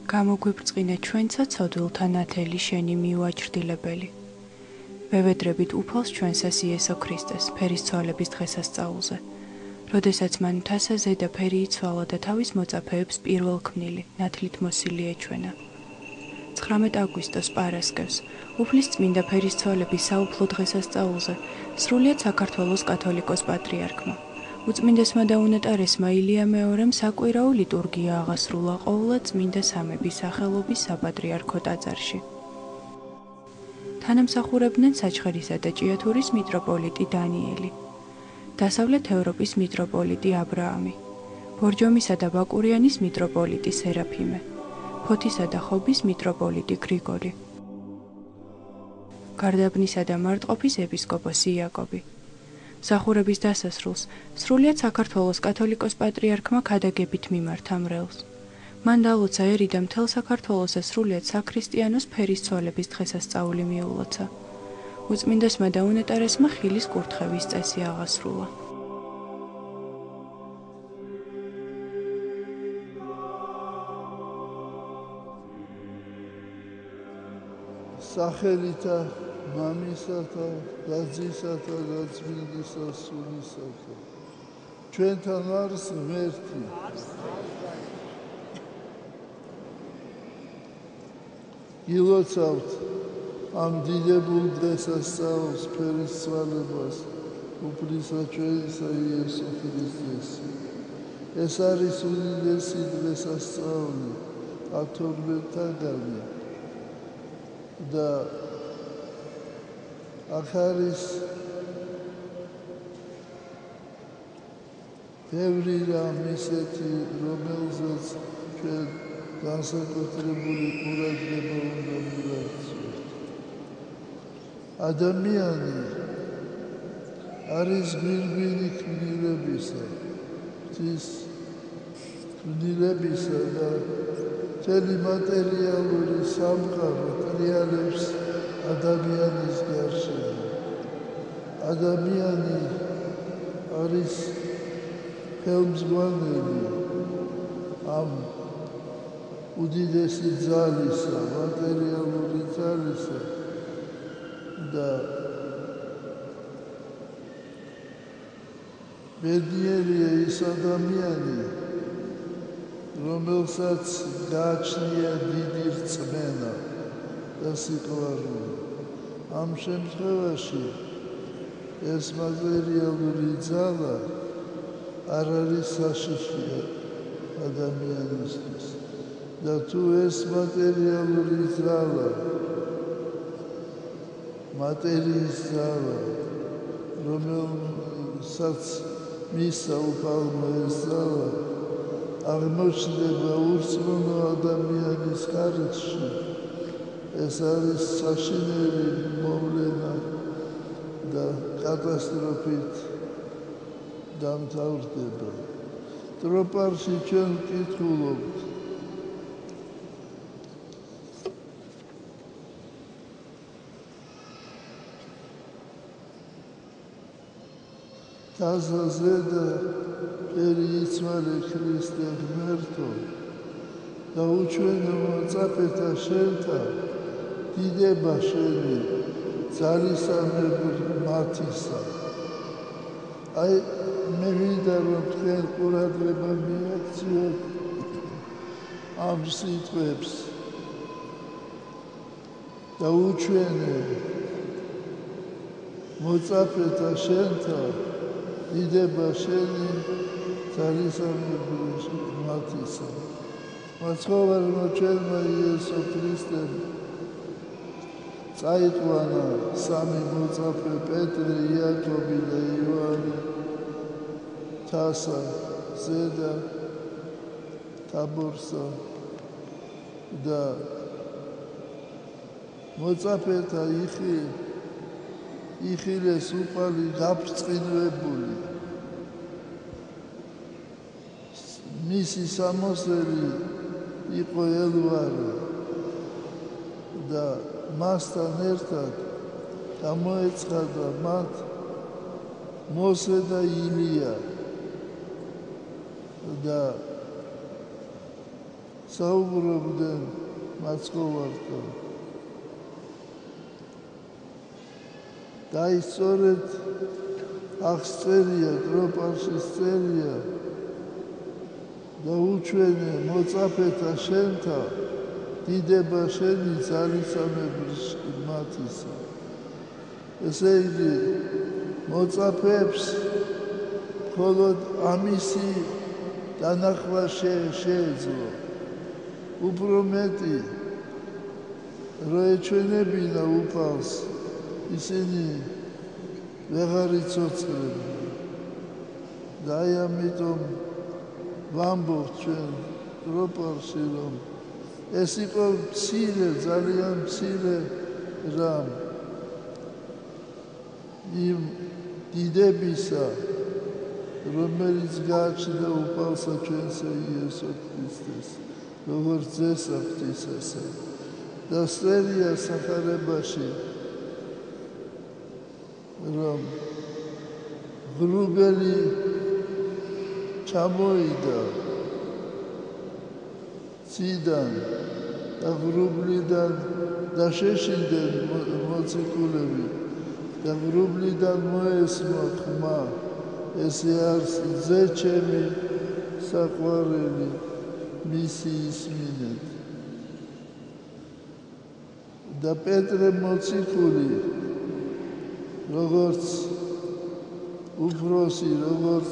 გამოგვიბრწყინე ჩვენცა ცოდვილთა ნათელი შენი მიუაჩრდილებელი. ვევედრებით უფალს ჩვენსას იესო ქრისტეს ფერისცვალების დღესასწაულზე. როდესაც მან მთასა ზედა ფერი იცვალა და თავის მოწაფეებს პირველ ქმნილი ნათლით მოსილი ეჩვენა. 19 აგვისტოს პარასკევს უფლის წმინდა ფერისცვალების საუფლო დღესასწაულზე სრულიად საქართველოს კათოლიკოს პატრიარქმა უწმინდესმა და უნეტარესმა ილია მეორემ საკვირაო ლიტურგია აღასრულა ყოვლა წმინდა სამების სახელობის საპატრიარქო ტაძარში. თანამსახურებდნენ საჩხერისა და ჭიათურის მიტროპოლიტი დანიელი, დასავლეთ ევროპის მიტროპოლიტი აბრაამი, ბორჯომისა და ბაკურიანის მიტროპოლიტი სერაფიმე, ფოთისა და ხობის მიტროპოლიტი გრიგორი, გარდაბნისა და მარტყოფის ეპისკოპოსი იაკობი. მსახურების დასასრულს სრულიად საქართველოს კათოლიკოს პატრიარქმა ქადაგებით მიმართა მრევლს. მან დალოცა ერი და მთელ საქართველოსა სრულიად საქრისტიანოს ფერისცვალების დღესასწაული მიულოცა. უწმინდესმა და უნეტარესმა ხილის კურთხევის წესი აღასრულა. სახელითა მამისათა და ძისათა და წმინდისა სულისათა ჩვენთან არის ღმერთი გილოცავთ ამ დიდებულ დღესასწაულს ფერისცვალებას უფლისა ჩვენისა იესო ქრისტეს. ეს არის უდიდესი დღესასწაული კათოლიკთაგანი და აქ არის ბევრი რამ ისეთი, რომელზეც ჩვენ განსაკუთრებული ყურადღება უნდა მივაქციოთ. ადამიანი არის გვირგვინი ქმნილებისა, ღვთის ქმნილებისა და მთელი მატერიალური სამყარო ტრიალებს ადამიანის გარშემო. ადამიანი არის ხელმძღვანელი ამ უდიდესი ძალისა, მატერიალური ძალისა და ბედნიერია ის ადამიანი, რომელსაც გააჩნია დიდი რწმენა და სიყვარული. ამ შემთხვევაში ეს მატერიალური ძალა არ არის საშიშია ადამიანისთვის და თუ ეს მატერიალური ძალა, მატერიის ძალა, რომელსაც მისცა უფალმა ეს ძალა აღმოჩნდება ურწმუნო ადამიანის კარში, ეს არის საშინელი მოვლენა და კატასტროფით დამთავრდება. ტროპარში ჩვენ ვკითხულობთ თასა ზედა ფერი იცვალე ქრისტე ღმერთო და უჩვენო მოწაფეთა შენთა დიდება შენი ძალისამებრ მათისა. აი მე მინდა რომ თქვენ ყურადღება მიაქციოთ ამ სიტყვებს და უჩვენე მოწაფეთა შენთა დიდება შენი ძალისამებრ მათისა. მაცხოვარმა ჩვენმა იესო ქრისტემ წაიყვანა სამი მოწაფე პეტრე, იაკობი და იოანე თასა ზედა თაბორსა და მოწაფეთა იხილეს უფალი გაბრწყინვებული. მისი სამოსელი იყო ელვარე და მასთან ერთად გამოეცხადა მათ მოსე და ილია და საუბრობდნენ მაცხოვართან. და ის სწორედ აღწერია, ტროპარში წერია და უჩვენე მოწაფეთა შენთა დიდება შენი ძალისამებრში მათისა. ესე იგი, მოწაფეებს მხოლოდ ამისი დანახვა შეეძლო. უფრო მეტი რო ეჩვენებინა უფალს, ისინი ვეღარ იცოცხლებდნენ. და აი ამიტომ ვამბობთ ჩვენ ტროპარში, რომ ეს იყო მცირე, ძალიან მცირე რამ იმ დიდებისა, რომელიც გააჩნდა უფალსა ჩვენსა იესო ქრისტეს, როგორც ძესა ღვთისასა. და წერია სახარებაში, რომ ღრუბელი ჩამოიდა ციდან და ღრუბლიდან დაშეშინდნენ მოციქულები და ღრუბლიდან მოესმა ხმა, ესე არის ძე ჩემი საყვარელი, მისი ისმინეთ. და პეტრე მოციქული, როგორც უფროსი, როგორც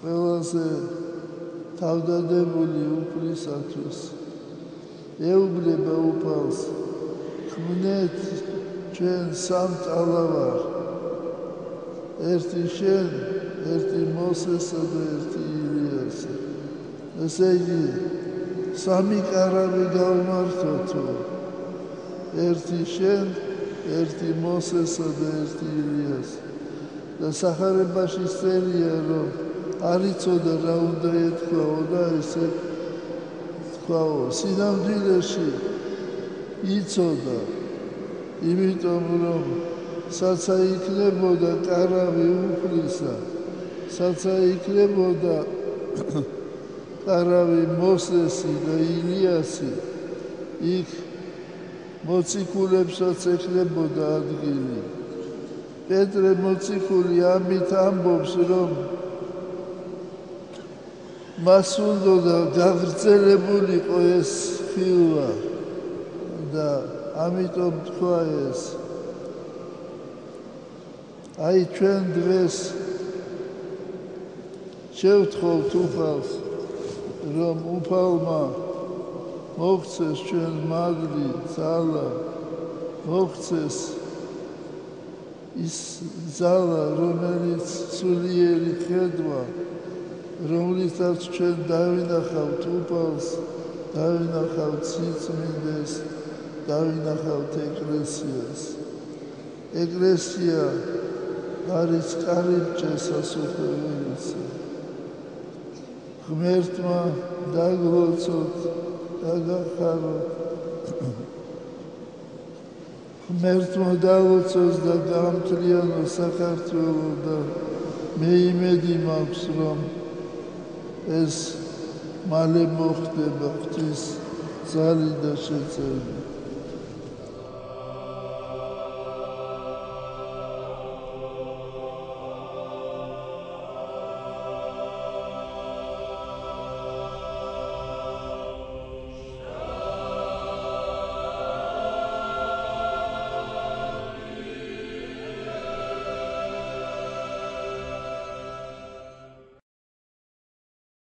ყველაზე თავდადებული უფლისათვის ეუბნება უფალს, ქმნეთ ჩვენ სამწალავარ, ერთი შენ, ერთი მოსესა და ერთი ილიასა. ესე იგი, სამი კარავი გავმართოთო, ერთი შენ, ერთი მოსესა და ერთი ილიასა. და სახარებაში წერია, რომ არ იცოდა რა უნდა ეთქვაო და ესე თქვაო. სინამდვილეში იცოდა, იმიტომ რომ საცა იქნებოდა კარავი უფლისა, საცა იქნებოდა კარავი მოსესი და ილიასი, იქ მოციქულებსაც ეხლებოდა ადგილი. პეტრე მოციქული ამით ამბობს, რომ მას უნდა გაგრძელებულიყო ეს ხილვა და ამიტომ თქვა ეს. აი ჩვენ დღეს შევთხოვთ უფალს, რომ უფალმა მოგცეს ჩვენ მადლი, ძალა, მოგცეს ის ძალა, რომელიც სულიერი ხედვა, რომლითაც ჩვენ დავინახავთ უფალს, დავინახავთ სიწმინდეს, დავინახავთ ეკლესიას. ეკლესია არის კარიბჭე სასუფეველისა. ღმერთმა დაგლოცოთ და გახაროთ. ღმერთმა დალოცოს და გაამთლიანოს საქართველო და მე იმედი მაქვს, რომ ეს მალე მოხდება ღვთის ძალით და შეწევით.